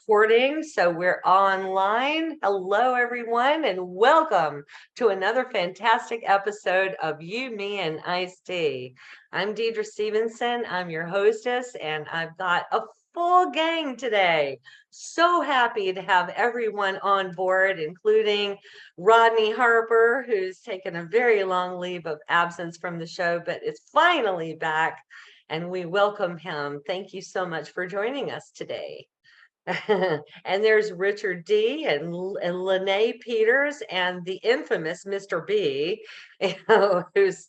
recording, so we're online. Hello, everyone, and welcome to another fantastic episode of You, Me, and ICED. I'm Dedra Stevenson. I'm your hostess, and I've got a full gang today. So happy to have everyone on board, including Rodney Harper, who's taken a very long leave of absence from the show, but is finally back. And we welcome him. Thank you so much for joining us today. And there's Richard D. and Lene Pieters and the infamous Mr. B, who's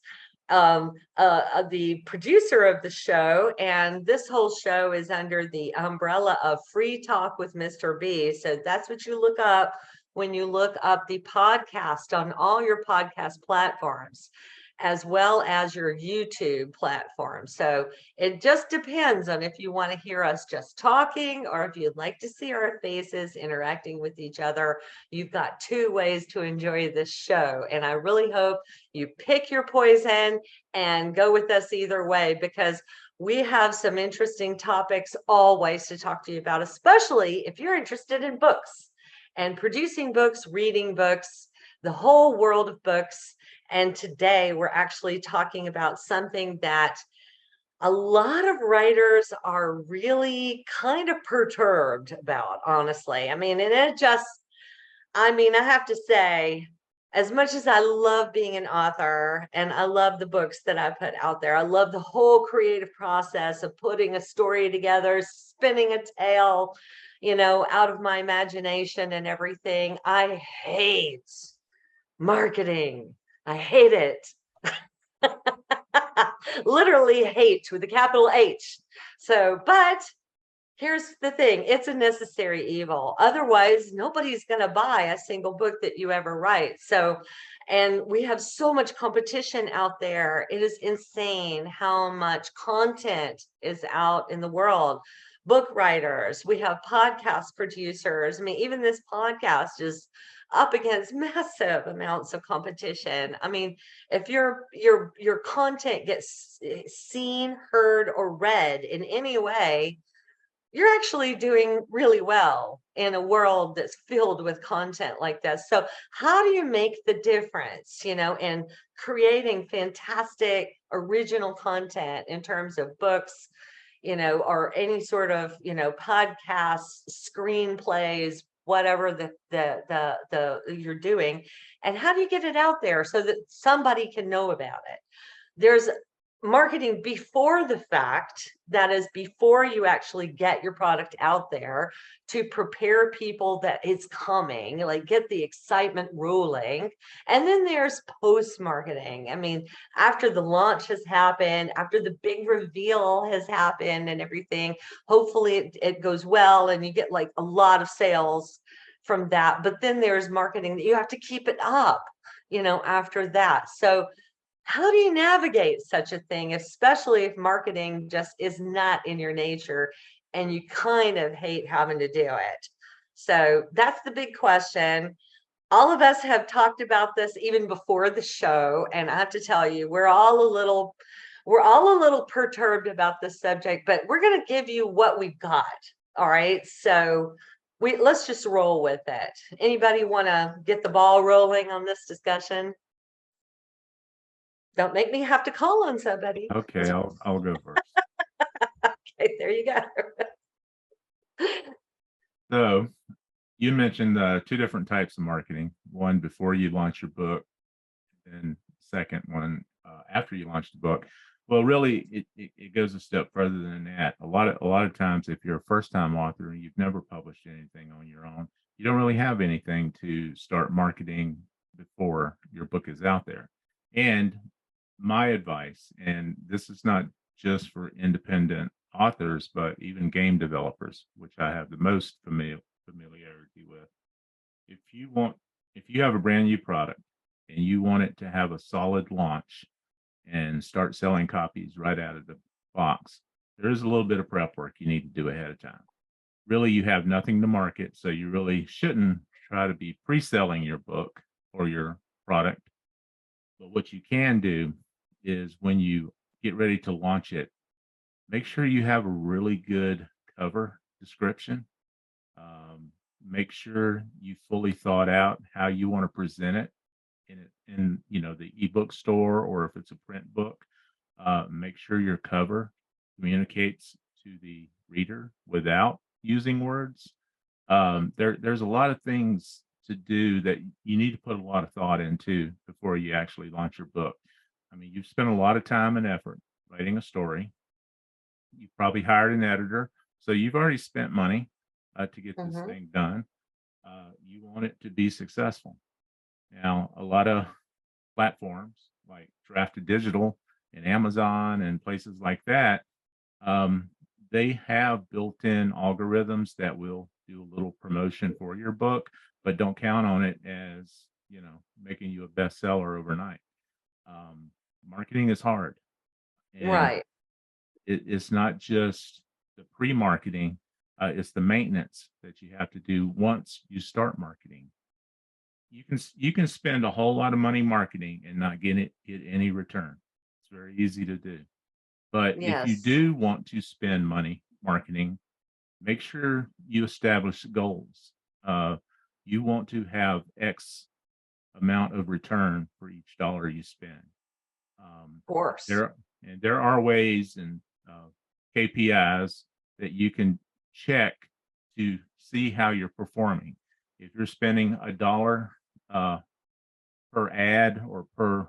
the producer of the show. And this whole show is under the umbrella of Free Talk with Mr. B. So that's what you look up when you look up the podcast on all your podcast platforms, as well as your YouTube platform. So it just depends on if you want to hear us just talking or if you'd like to see our faces interacting with each other. You've got two ways to enjoy this show. And I really hope you pick your poison and go with us either way, because we have some interesting topics always to talk to you about, especially if you're interested in books and producing books, reading books, the whole world of books. And today we're actually talking about something that a lot of writers are really kind of perturbed about, honestly. I mean, I have to say, as much as I love being an author and I love the books that I put out there, I love the whole creative process of putting a story together, spinning a tale, out of my imagination and everything. I hate marketing. I hate it. Literally hate with a capital H. So, but here's the thing, it's a necessary evil. Otherwise, nobody's going to buy a single book that you ever write. So, and we have so much competition out there. It is insane how much content is out in the world. Book writers, we have podcast producers. I mean, even this podcast is up against massive amounts of competition. I mean, if your content gets seen, heard, or read in any way, you're actually doing really well in a world that's filled with content like this. So how do you make the difference, in creating fantastic original content in terms of books, or any sort of, podcasts, screenplays, whatever the you're doing, and how do you get it out there so that somebody can know about it? There's marketing before the fact, that is before you actually get your product out there, to prepare people that it's coming, like get the excitement rolling. And then there's post marketing. I mean, after the launch has happened, after the big reveal has happened and everything, hopefully it goes well and you get like a lot of sales from that. But then there's marketing that you have to keep it up, after that. So how do you navigate such a thing, especially if marketing just is not in your nature and you kind of hate having to do it? So that's the big question. All of us have talked about this even before the show, and I have to tell you, we're all a little perturbed about this subject, but we're going to give you what we've got. All right. So let's just roll with it. Anybody want to get the ball rolling on this discussion? Don't make me have to call on somebody. Okay, I'll go first. Okay, there you go. So you mentioned two different types of marketing. One before you launch your book, and second one after you launch the book. Well, really, it goes a step further than that. A lot of times, if you're a first-time author and you've never published anything on your own, you don't really have anything to start marketing before your book is out there. And my advice, and this is not just for independent authors, but even game developers, which I have the most familiarity with. If you have a brand new product and you want it to have a solid launch and start selling copies right out of the box, there is a little bit of prep work you need to do ahead of time. Really, you have nothing to market, so you really shouldn't try to be pre-selling your book or your product. But what you can do is when you get ready to launch it, make sure you have a really good cover description. make sure you fully thought out how you want to present it in the ebook store, or if it's a print book. Make sure your cover communicates to the reader without using words. There's a lot of things to do that you need to put a lot of thought into before you actually launch your book. I mean, you've spent a lot of time and effort writing a story. You've probably hired an editor, so you've already spent money to get this Mhm. thing done. You want it to be successful. Now, a lot of platforms like Drafted Digital and Amazon and places like that, um, they have built-in algorithms that will do a little promotion for your book, but don't count on it as making you a bestseller overnight. Um, Marketing is hard, and Right. it's not just the pre-marketing; it's the maintenance that you have to do once you start marketing. You can spend a whole lot of money marketing and not get any return. It's very easy to do. But if you Yes. do want to spend money marketing, make sure you establish goals. Uh, you want to have X amount of return for each dollar you spend. Um, Of course. there are ways and KPIs that you can check to see how you're performing. If you're spending $1 uh, per ad or per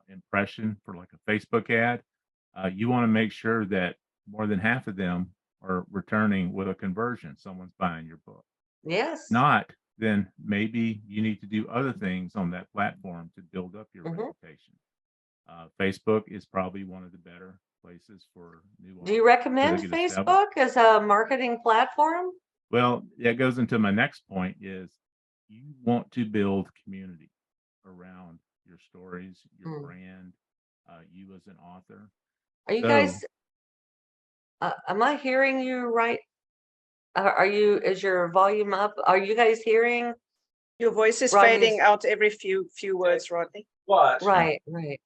impression for like a Facebook ad, you want to make sure that more than half of them are returning with a conversion. Someone's buying your book. Yes. Not, then maybe you need to do other things on that platform to build up your Mhm. reputation. Facebook is probably one of the better places for new Do you authors to recommend get established. Facebook as a marketing platform? Well, that goes into my next point is you want to build community around your stories, your Mm. brand, you as an author. Are you So, guys, am I hearing you right? Is your volume up? Are you guys hearing Your voice is Rodney's? fading out every few words, Rodney. Right, right.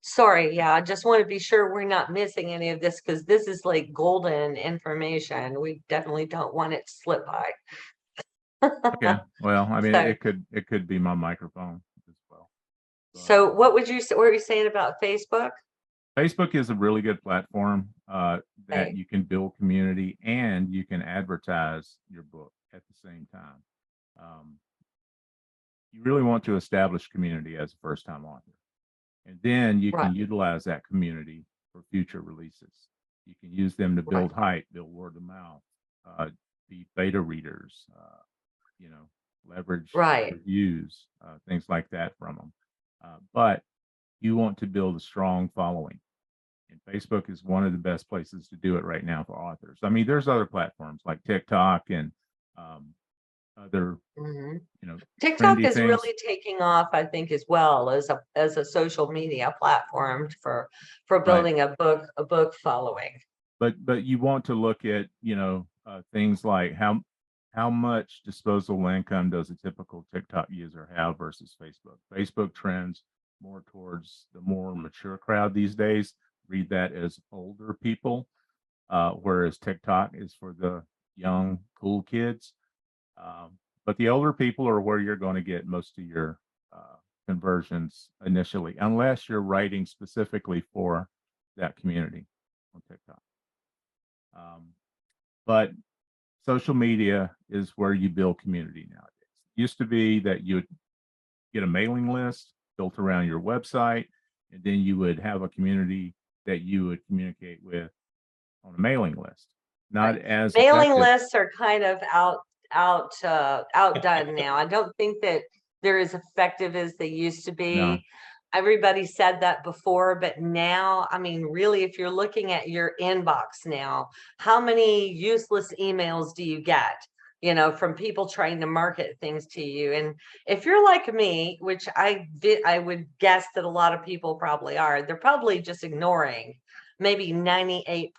Sorry, yeah, I just want to be sure we're not missing any of this because this is like golden information. We definitely don't want it to slip by. okay, well, I mean, So, it could be my microphone as well. But so what would you say, what were you saying about Facebook? Facebook is a really good platform that Hey, you can build community and you can advertise your book at the same time. Um, you really want to establish community as a first-time author, and then you right, can utilize that community for future releases. You can use them to right, build hype, build word of mouth, be beta readers, leverage right. reviews, things like that from them. But you want to build a strong following. And Facebook is one of the best places to do it right now for authors. I mean, there's other platforms like TikTok and um, other, Mhm. you know, TikTok trendy is things. really taking off, I think, as well as a social media platform for Right. building a book following. But you want to look at, things like how much disposable income does a typical TikTok user have versus Facebook? Facebook trends more towards the more mature crowd these days. Read that as older people, whereas TikTok is for the young, cool kids. But the older people are where you're going to get most of your conversions initially, unless you're writing specifically for that community on TikTok. Um, but social media is where you build community nowadays. It used to be that you would get a mailing list built around your website, and then you would have a community that you would communicate with on a mailing list. Not Right. as Mailing effective. lists are kind of outdone now. I don't think that they're as effective as they used to No, be. Everybody said that before, but now, I mean, really, if you're looking at your inbox now, how many useless emails do you get? From people trying to market things to you. And if you're like me, which I would guess that a lot of people probably are, they're probably just ignoring maybe 98%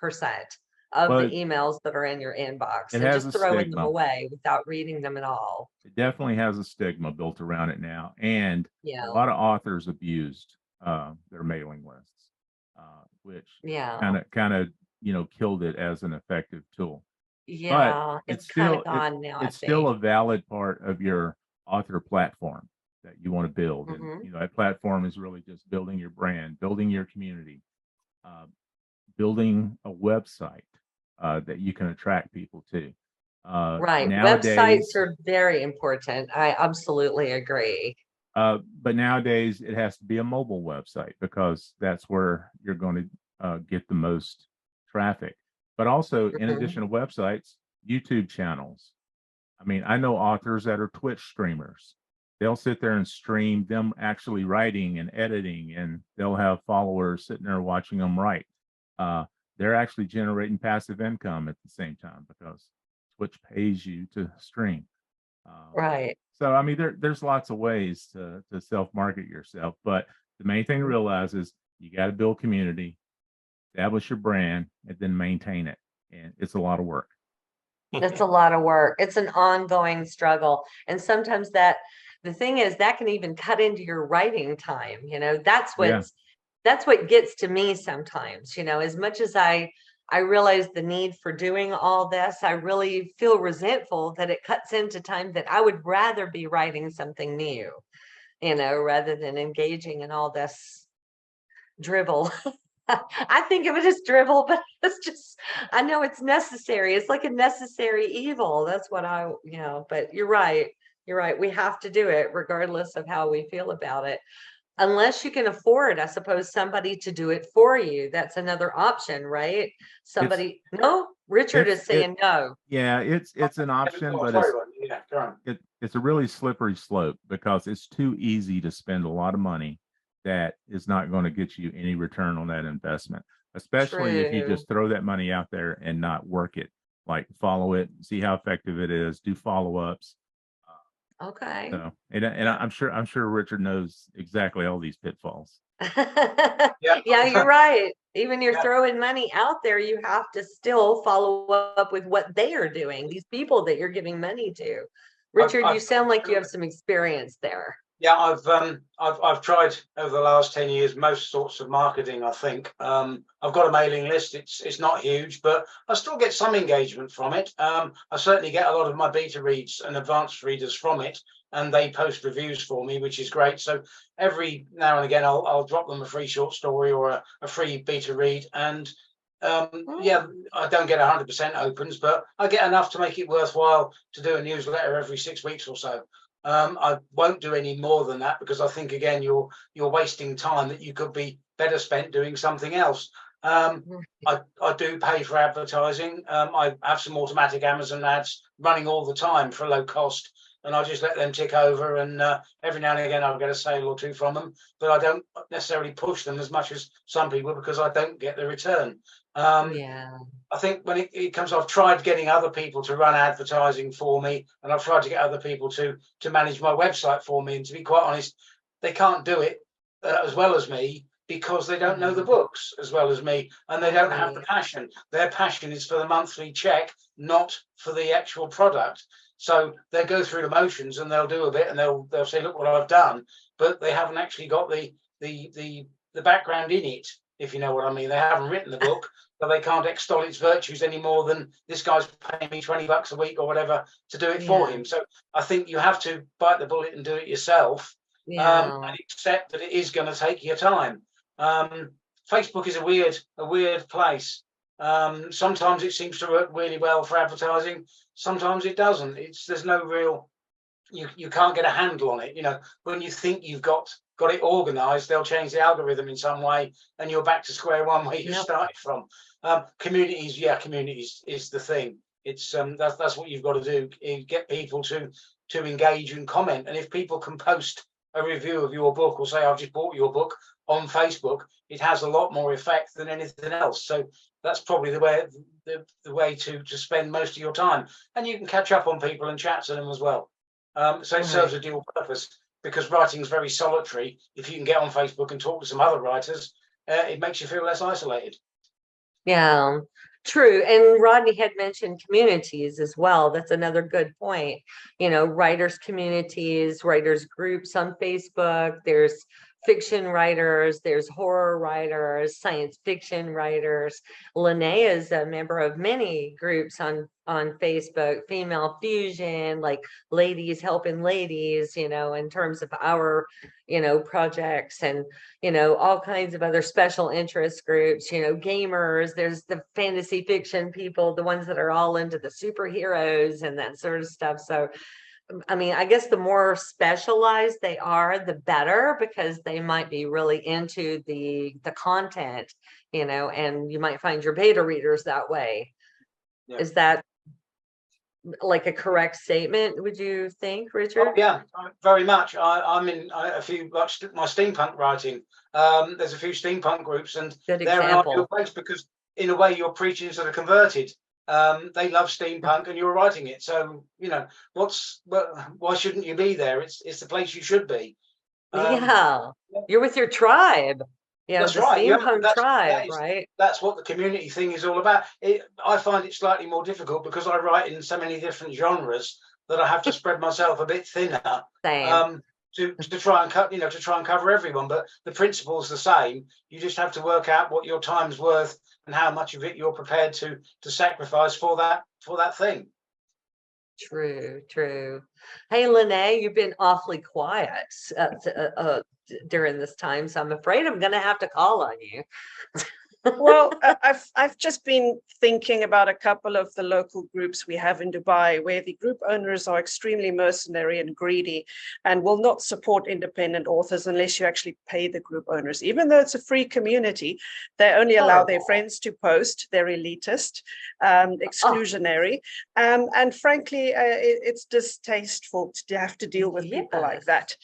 of the well, emails that are in your inbox it and has just a throwing them stigma. away without reading them at all. It definitely has a stigma built around it now, and a Yeah. lot of authors abused their mailing lists, which Yeah. kind of killed it as an effective tool. Yeah, it's it's kind of still gone now, I it's still think. a valid part of your author platform that you want to build. And Mhm. that platform is really just building your brand, building your community, uh, building a website that you can attract people to. Right. Websites Nowadays, are very important. I absolutely agree. but nowadays it has to be a mobile website because that's where you're going to get the most traffic. But also, in Mhm. addition to websites, YouTube channels. I mean, I know authors that are Twitch streamers. They'll sit there and stream them actually writing and editing, and they'll have followers sitting there watching them write. Uh, they're actually generating passive income at the same time because Twitch pays you to stream. Right. So, I mean, there's lots of ways to self market yourself, but the main thing to Mhm. realize is you got to build community, establish your brand, and then maintain it. And it's a lot of work. It's a lot of work. It's an ongoing struggle. And sometimes the thing is that can even cut into your writing time. Yeah. That's what gets to me sometimes, as much as I realize the need for doing all this, I really feel resentful that it cuts into time that I would rather be writing something new, rather than engaging in all this drivel. I think of it as drivel, but it's just, I know it's necessary. It's like a necessary evil. That's what but you're right. You're right. We have to do it regardless of how we feel about it. Unless you can afford, I suppose, somebody to do it for you. That's another option, right? It's No, Richard it's is it saying no. Yeah, it's an option, but it's a really slippery slope because it's too easy to spend a lot of money that is not going to get you any return on that investment, especially if you True. just throw that money out there and not work it, like follow it, see how effective it is, do follow-ups. Okay. So, I'm sure Richard knows exactly all these pitfalls. Yeah. Yeah, you're right. Even you're Yeah. throwing money out there, you have to still follow up with what they are doing, these people that you're giving money to. Richard, you I've sound like you have some experience there. Yeah, I've tried over the last 10 years most sorts of marketing, I think. I've got a mailing list. It's not huge, but I still get some engagement from it. I certainly get a lot of my beta reads and advanced readers from it, and they post reviews for me, which is great. So every now and again I'll drop them a free short story or a free beta read, and yeah, I don't get 100% opens, but I get enough to make it worthwhile to do a newsletter every 6 weeks or so. I won't do any more than that because I think again you're wasting time that you could be better spent doing something else. I do pay for advertising. I have some automatic Amazon ads running all the time for low cost, and I just let them tick over. And every now and again I'll get a sale or two from them, but I don't necessarily push them as much as some people because I don't get the return. Yeah. I think when it comes, I've tried getting other people to run advertising for me, and I've tried to get other people to manage my website for me. And to be quite honest, they can't do it as well as me because they don't know the books as well as me, and they don't have the passion. Their passion is for the monthly check, not for the actual product. So they'll go through the motions and they'll do a bit, and they'll say, "Look what I've done," but they haven't actually got the background in it, if you know what I mean. They haven't written the book. So they can't extol its virtues any more than this guy's paying me $20 a week or whatever to do it for him. So I think you have to bite the bullet and do it yourself, and accept that it is going to take your time. Facebook is a weird place. Sometimes it seems to work really well for advertising. Sometimes it doesn't. There's no real, you can't get a handle on it. When you think you've got it organized, they'll change the algorithm in some way and you're back to square one where you started from. Communities is the thing. It's that's what you've got to do, get people to engage and comment. And if people can post a review of your book or say I've just bought your book on Facebook, it has a lot more effect than anything else. So that's probably the way to spend most of your time. And you can catch up on people and chat to them as well. So it serves a dual purpose, because writing is very solitary. If you can get on Facebook and talk to some other writers, it makes you feel less isolated. Yeah, true. And Rodney had mentioned communities as well. That's another good point. Writers communities, writers groups on Facebook. There's fiction writers, there's horror writers, science fiction writers. Lene is a member of many groups on Facebook, Female Fusion, like Ladies Helping Ladies, in terms of our, projects, and, all kinds of other special interest groups, gamers, there's the fantasy fiction people, the ones that are all into the superheroes and that sort of stuff. So I mean, I guess the more specialized they are, the better, because they might be really into the content, and you might find your beta readers that way. Yeah. Is that like a correct statement, would you think, Richard? Oh, yeah, very much. I'm in a few, like my steampunk writing. There's a few steampunk groups, and Good they're an example. ideal place because, in a way, you're preaching to the converted. They love steampunk, and you're writing it. So why shouldn't you be there? It's the place you should be. Yeah, you're with your tribe. Yeah, That's the right. Yeah, steampunk tribe, right? That's what the community thing is all about. I find it slightly more difficult because I write in so many different genres that I have to spread myself a bit thinner. Same. To try and cut, to try and cover everyone. But the principle's the same. You just have to work out what your time's worth and how much of it you're prepared to sacrifice for that thing. True. Hey, Lene, you've been awfully quiet during this time, so I'm afraid I'm going to have to call on you. Well, I've just been thinking about a couple of the local groups we have in Dubai, where the group owners are extremely mercenary and greedy and will not support independent authors unless you actually pay the group owners. Even though it's a free community, they only allow their friends to post. They're elitist, exclusionary, and frankly, it's distasteful to have to deal with people like that.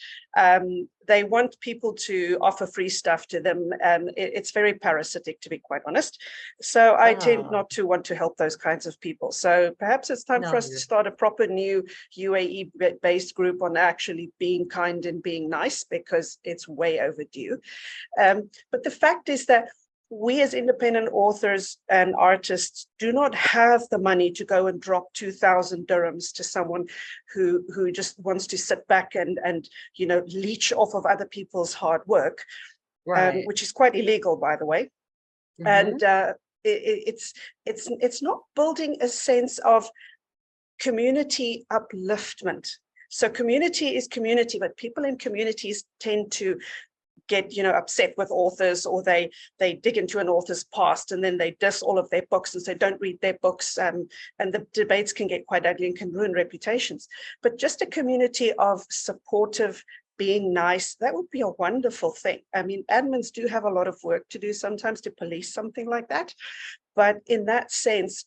They want people to offer free stuff to them, and it's very parasitic, to be quite honest. So I tend not to want to help those kinds of people. So perhaps it's time for us to start a proper new UAE-based group on actually being kind and being nice, because it's way overdue. But the fact is that we as independent authors and artists do not have the money to go and drop 2,000 dirhams to someone who just wants to sit back and leech off of other people's hard work, right. Which is quite illegal, by the way. Mm-hmm. And it's not building a sense of community upliftment. So community is community, but people in communities tend to get upset with authors, or they dig into an author's past and then they diss all of their books and say don't read their books, and the debates can get quite ugly and can ruin reputations. But just a community of supportive, being nice, that would be a wonderful thing. I mean, admins do have a lot of work to do sometimes to police something like that, but in that sense,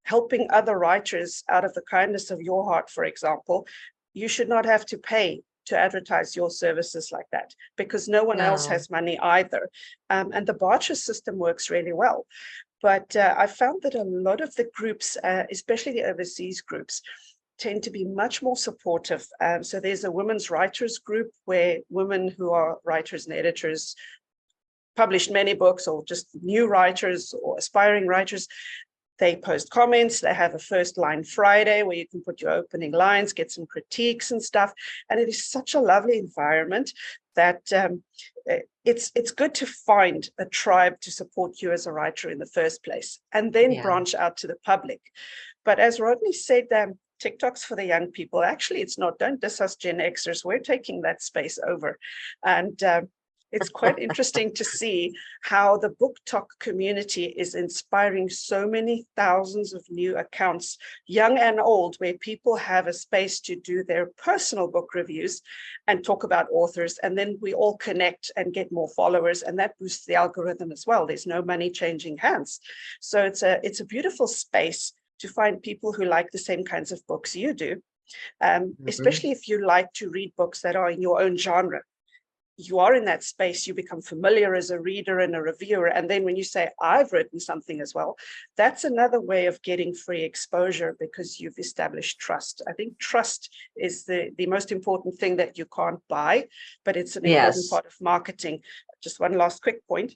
helping other writers out of the kindness of your heart, for example, you should not have to pay to advertise your services like that, because no one else has money either. And the barter system works really well. But I found that a lot of the groups, especially the overseas groups, tend to be much more supportive. So there's a women's writers group where women who are writers and editors, published many books, or just new writers or aspiring writers, they post comments. They have a First Line Friday where you can put your opening lines, get some critiques and stuff. And it is such a lovely environment that it's good to find a tribe to support you as a writer in the first place, and then branch out to the public. But as Rodney said, TikTok's for the young people. Actually, it's not. Don't diss us Gen Xers. We're taking that space over. And it's quite interesting to see how the BookTok community is inspiring so many thousands of new accounts, young and old, where people have a space to do their personal book reviews and talk about authors. And then we all connect and get more followers, and that boosts the algorithm as well. There's no money changing hands. So it's a beautiful space to find people who like the same kinds of books you do, especially if you like to read books that are in your own genre. You are in that space, you become familiar as a reader and a reviewer. And then when you say, I've written something as well, that's another way of getting free exposure, because you've established trust. I think trust is the most important thing that you can't buy, but it's an important part of marketing. Just one last quick point.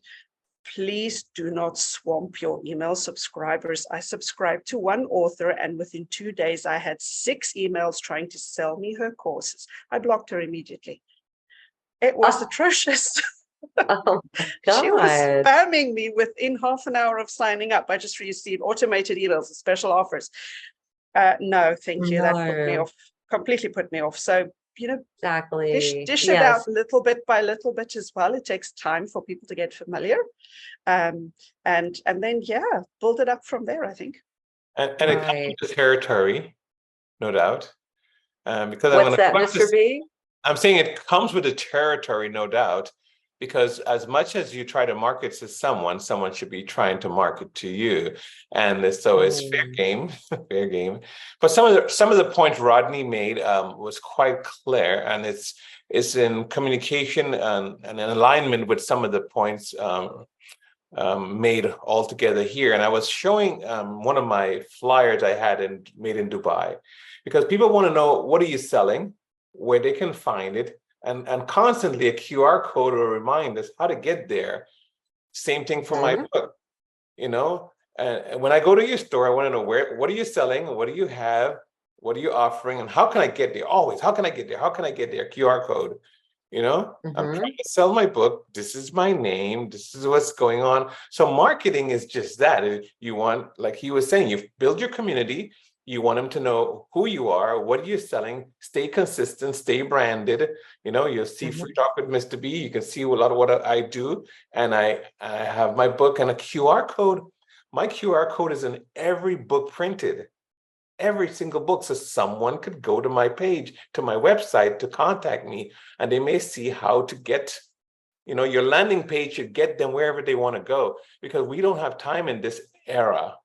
Please do not swamp your email subscribers. I subscribed to one author, and within 2 days, I had 6 emails trying to sell me her courses. I blocked her immediately. It was Oh. atrocious. Oh She was God. spamming me within half an hour of signing up. I just received automated emails of special offers. No, thank you. That put me No. off, completely put me off. So, Exactly. dish it Yes. out little bit by little bit as well. It takes time for people to get familiar. And then, build it up from there, I think. And it comes Right. with the territory, no doubt. Because What's that, Mr. B? I'm saying it comes with the territory, no doubt, because as much as you try to market to someone should be trying to market to you. And so it's fair game, fair game. But some of the points Rodney made was quite clear, and it's in communication and in alignment with some of the points made all together here. And I was showing one of my flyers I had made in Dubai, because people want to know, what are you selling, where they can find it, and constantly a QR code will remind us how to get there. Same thing for my book, and when I go to your store, I want to know what are you selling, what do you have, what are you offering, and how can I get there? Always, how can I get there? How can I get there? QR code. I'm trying to sell my book. This is my name. This is what's going on. So marketing is just that. You want, like he was saying, you build your community. You want them to know who you are, what you're selling, stay consistent, stay branded. You'll see Free Talk with Mr. B. You can see a lot of what I do. And I have my book and a QR code. My QR code is in every book printed. Every single book, so someone could go to my page, to my website, to contact me, and they may see how to get, your landing page should get them wherever they want to go, because we don't have time in this era.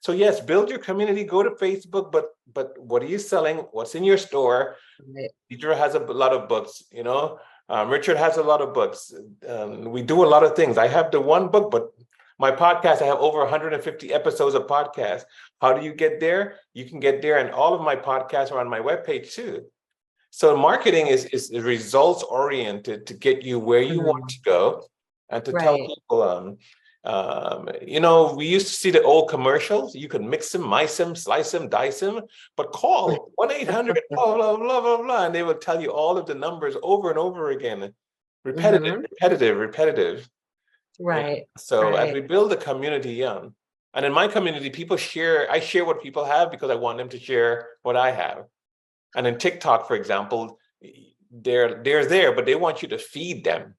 So yes, build your community, go to Facebook, but what are you selling? What's in your store? Right. Dedra has a lot of books, Richard has a lot of books. We do a lot of things. I have the one book, but my podcast, I have over 150 episodes of podcasts. How do you get there? You can get there, and all of my podcasts are on my webpage too. So marketing is results oriented to get you where you want to go, and to tell people. We used to see the old commercials. You could mix them, mice them, slice them, dice them, but call 1-800 blah blah blah blah blah, and they will tell you all of the numbers over and over again, repetitive. Right. Yeah. So as we build a community, and in my community, I share what people have because I want them to share what I have. And in TikTok, for example, they're there, but they want you to feed them.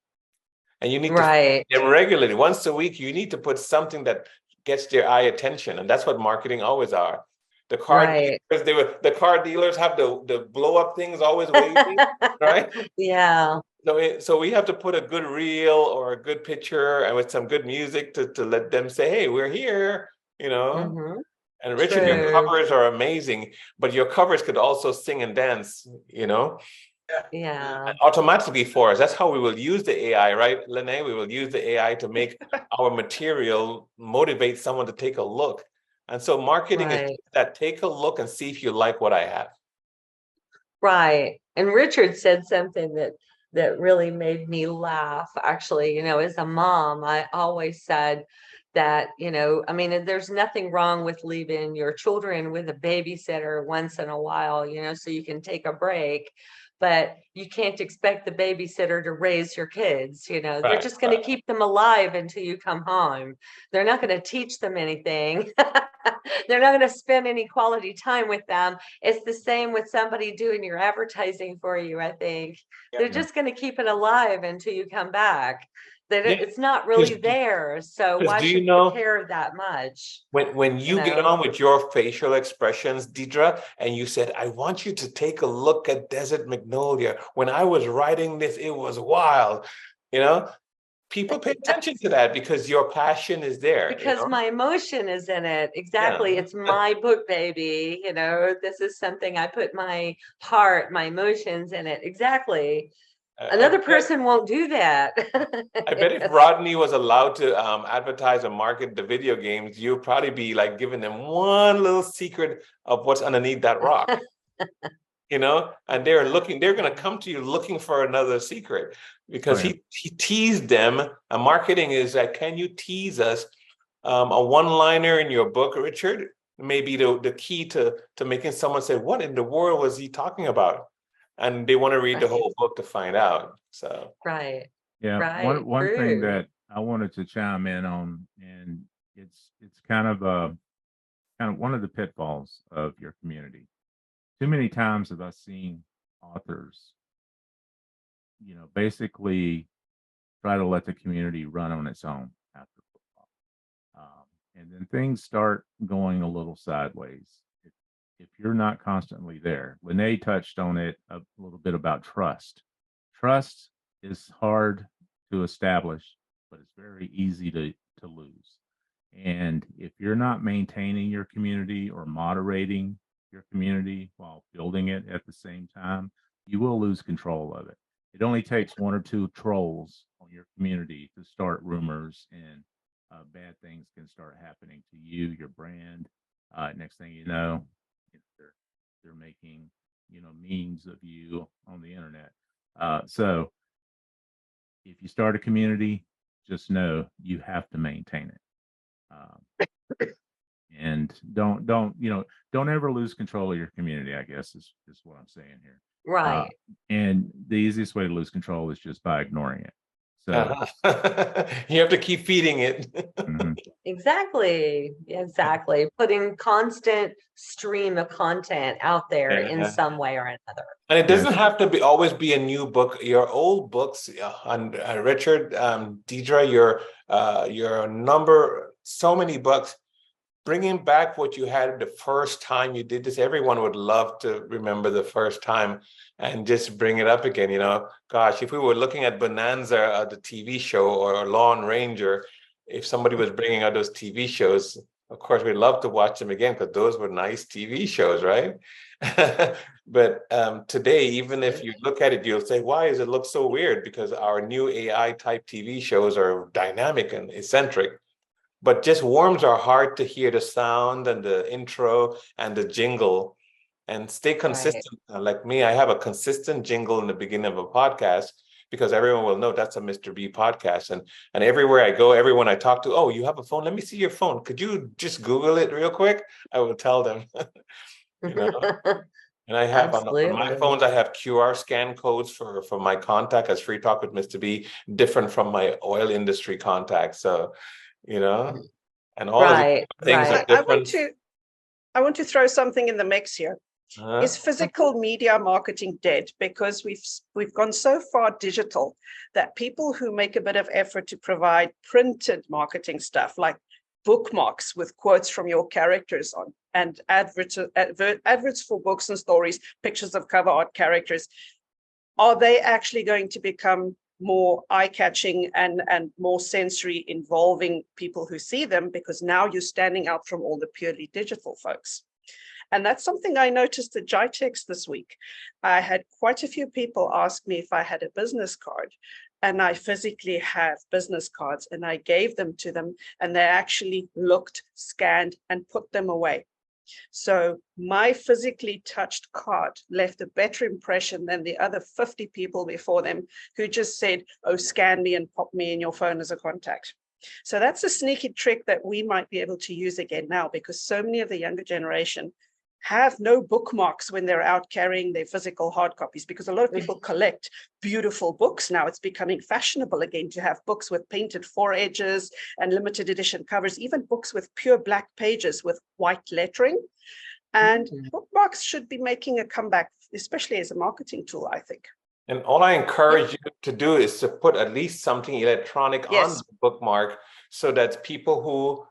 And you need to feed them regularly. Once a week, you need to put something that gets their eye attention. And that's what marketing always are. The car dealers have the blow up things always waving, right? Yeah. So we have to put a good reel or a good picture and with some good music to let them say, hey, we're here, And Richard, your covers are amazing, but your covers could also sing and dance, Yeah. And automatically for us. That's how we will use the AI, right, Lene? We will use the AI to make our material motivate someone to take a look. And so marketing is that, take a look and see if you like what I have. Right. And Richard said something that really made me laugh. Actually, as a mom, I always said that, there's nothing wrong with leaving your children with a babysitter once in a while, so you can take a break. But you can't expect the babysitter to raise your kids, they're just going to keep them alive until you come home. They're not going to teach them anything. They're not going to spend any quality time with them. It's the same with somebody doing your advertising for you, I think. They're just going to keep it alive until you come back. It's not really there. So why should you care that much? When you get on with your facial expressions, Dedra, and you said, I want you to take a look at Desert Magnolia. When I was writing this, it was wild. People pay attention to that because your passion is there. Because my emotion is in it. Exactly. It's my book, baby. This is something I put my heart, my emotions in it. Exactly. Another person won't do that. I bet if Rodney was allowed to advertise or market the video games, you'd probably be like giving them one little secret of what's underneath that rock. And they're going to come to you looking for another secret because he teased them. And marketing is that, can you tease us a one-liner in your book, Richard? Maybe the key to making someone say, what in the world was he talking about? and they want to read the Right. whole book to find out. So Right. Yeah, Right. one thing True. that I wanted to chime in on, and it's kind of one of the pitfalls of your community. Too many times have I seen authors, basically try to let the community run on its own after football. And then things start going a little sideways. If you're not constantly there, Lene touched on it a little bit about trust. Trust is hard to establish, but it's very easy to lose. And if you're not maintaining your community or moderating your community while building it at the same time, you will lose control of it. It only takes one or two trolls on your community to start rumors, and bad things can start happening to you, your brand. Next thing you know, they're making memes of you on the internet. So if you start a community, just know you have to maintain it. And don't ever lose control of your community, I guess is what I'm saying here. Right. And the easiest way to lose control is just by ignoring it. So you have to keep feeding it. mhm. Exactly. Putting constant stream of content out there in Yeah. some way or another. And it doesn't Yes. have to be always be a new book. Your old books, Richard, Dedra, your number, so many books. Bringing back what you had the first time you did this, everyone would love to remember the first time and just bring it up again. Gosh, if we were looking at Bonanza, the TV show, or Lawn Ranger, if somebody was bringing out those TV shows, of course, we'd love to watch them again because those were nice TV shows, right? But today, even if you look at it, you'll say, why does it look so weird? Because our new AI type TV shows are dynamic and eccentric. But just warms our heart to hear the sound and the intro and the jingle and stay consistent. Like me, I have a consistent jingle in the beginning of a podcast because everyone will know that's a Mr. B podcast. And everywhere I go, everyone I talk to, oh, you have a phone? Let me see your phone. Could you just Google it real quick? I will tell them. And I have on my phones, I have QR scan codes for my contact as Free Talk with Mr. B, different from my oil industry contact. So and all of these things are different. I want to throw something in the mix here. Is physical media marketing dead? Because we've gone so far digital that people who make a bit of effort to provide printed marketing stuff like bookmarks with quotes from your characters on and adverts for books and stories, pictures of cover art characters, are they actually going to become more eye-catching and more sensory involving people who see them, because now you're standing out from all the purely digital folks? And that's something I noticed at GITEX this week. I had quite a few people ask me if I had a business card, and I physically have business cards, and I gave them to them, and they actually looked, scanned, and put them away. So my physically touched card left a better impression than the other 50 people before them who just said, oh, scan me and pop me in your phone as a contact. So that's a sneaky trick that we might be able to use again now, because so many of the younger generation have no bookmarks when they're out carrying their physical hard copies, because a lot of people collect beautiful books now. It's becoming fashionable again to have books with painted foredges and limited edition covers, even books with pure black pages with white lettering. And bookmarks should be making a comeback, especially as a marketing tool, I think. And all I encourage you to do is to put at least something electronic on the bookmark, so that people who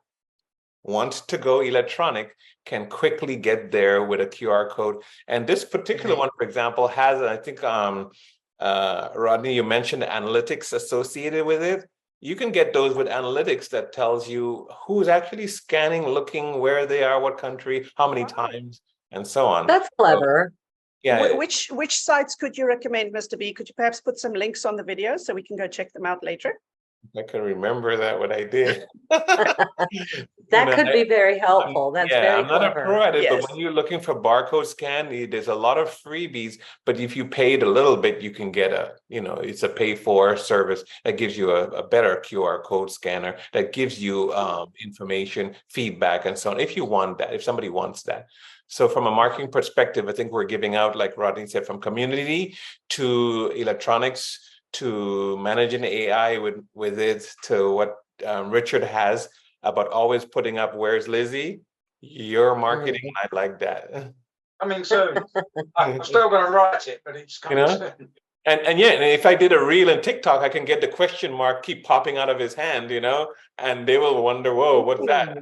want to go electronic can quickly get there with a QR code. And this particular one, for example, has, I think, Rodney, you mentioned analytics associated with it. You can get those with analytics that tells you who's actually scanning, looking, where they are, what country, how many times, and so on. That's clever. Yeah. Which sites could you recommend, Mr. B? Could you perhaps put some links on the video so we can go check them out later? I can remember that what I did. That could be very helpful. That's yeah, very I'm not a clever. pro at it, but Yes. when you're looking for barcode scan, there's a lot of freebies. But if you paid a little bit, you can get it's a pay for service that gives you a better QR code scanner that gives you information, feedback, and so on. If you want that, if somebody wants that. So from a marketing perspective, I think we're giving out, like Rodney said, from community to electronics to managing AI with it to what Richard has about always putting up where's Lizzie. Your marketing, I like that. Coming soon. I'm still going to write it, but it's coming soon. And yeah, and if I did a reel in TikTok, I can get the question mark keep popping out of his hand, and they will wonder, whoa, what's that?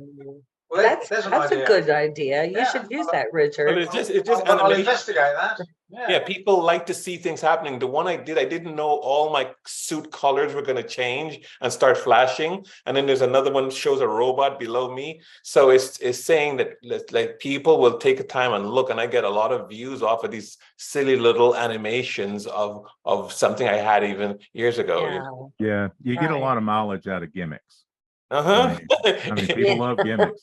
Well, That's an a idea. good idea. You Yeah. should use that, Richard. Well, it's just I'll animation. investigate that. Yeah, people like to see things happening. The one I didn't know all my suit colors were going to change and start flashing. And then there's another one that shows a robot below me. So it's saying that like people will take a time and look, and I get a lot of views off of these silly little animations of something I had even years ago. Yeah, you get a Right. lot of mileage out of gimmicks. Uh-huh. I mean, people love gimmicks.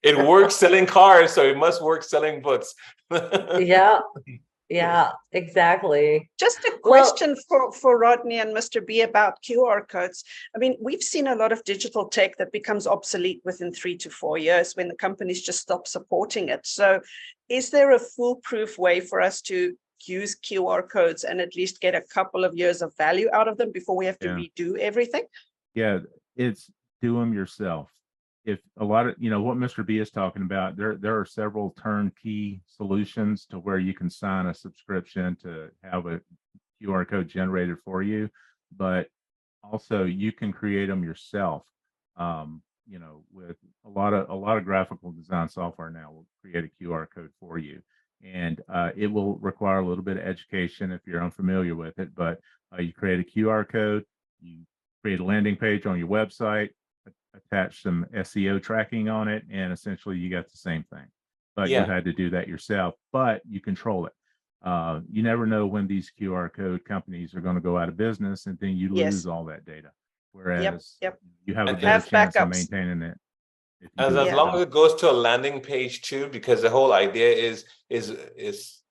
It works selling cars, so it must work selling books. Yeah, exactly. Just a question for Rodney and Mr. B about QR codes. I mean, we've seen a lot of digital tech that becomes obsolete within 3 to 4 years when the companies just stop supporting it. So is there a foolproof way for us to use QR codes and at least get a couple of years of value out of them before we have to redo everything? Yeah, it's do them yourself. If a lot of, what Mr. B is talking about, there are several turnkey solutions to where you can sign a subscription to have a QR code generated for you, but also you can create them yourself. With a lot of graphical design software now will create a QR code for you, and it will require a little bit of education if you're unfamiliar with it. But you create a QR code, you create a landing page on your website, attach some SEO tracking on it, and essentially you got the same thing. But you had to do that yourself, but you control it. You never know when these QR code companies are going to go out of business, and then you lose all that data. Whereas you have a better chance of maintaining it. As long as it goes to a landing page too, because the whole idea is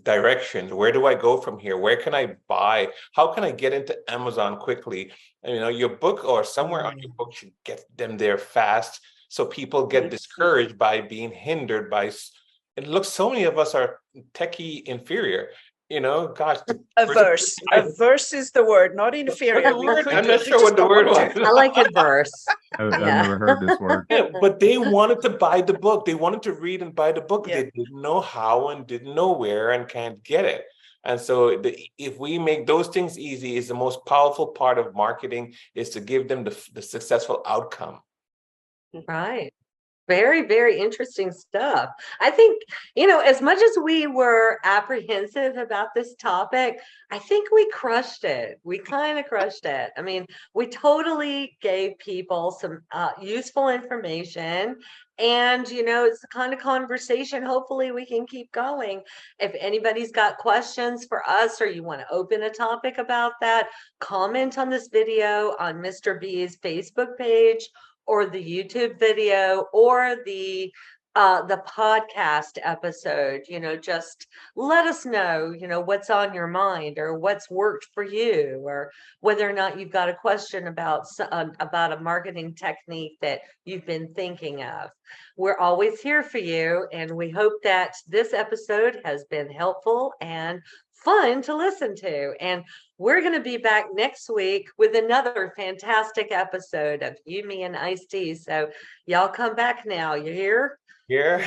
directions. Where do I go from here? Where can I buy? How can I get into Amazon quickly? And, your book or somewhere on your book should get them there fast. So people get discouraged by being hindered by. It looks so many of us are techie inferior. Gosh. Averse. Averse is the word, not inferior. I'm not sure what the word was. I like adverse. I've never heard this word. Yeah, but they wanted to buy the book. They wanted to read and buy the book. Yeah. They didn't know how and didn't know where and can't get it. And so if we make those things easy, is the most powerful part of marketing is to give them the successful outcome. Right. Very, very interesting stuff. I think, as much as we were apprehensive about this topic, I think we crushed it. We kind of crushed it. I mean, we totally gave people some useful information. And, it's the kind of conversation, hopefully we can keep going. If anybody's got questions for us or you want to open a topic about that, comment on this video on Mr. B's Facebook page, or the YouTube video, or the podcast episode. Just let us know, what's on your mind, or what's worked for you, or whether or not you've got a question about a marketing technique that you've been thinking of. We're always here for you, and we hope that this episode has been helpful and fun to listen to. And we're going to be back next week with another fantastic episode of You, Me, and ICED. So y'all come back now. You hear? Yeah.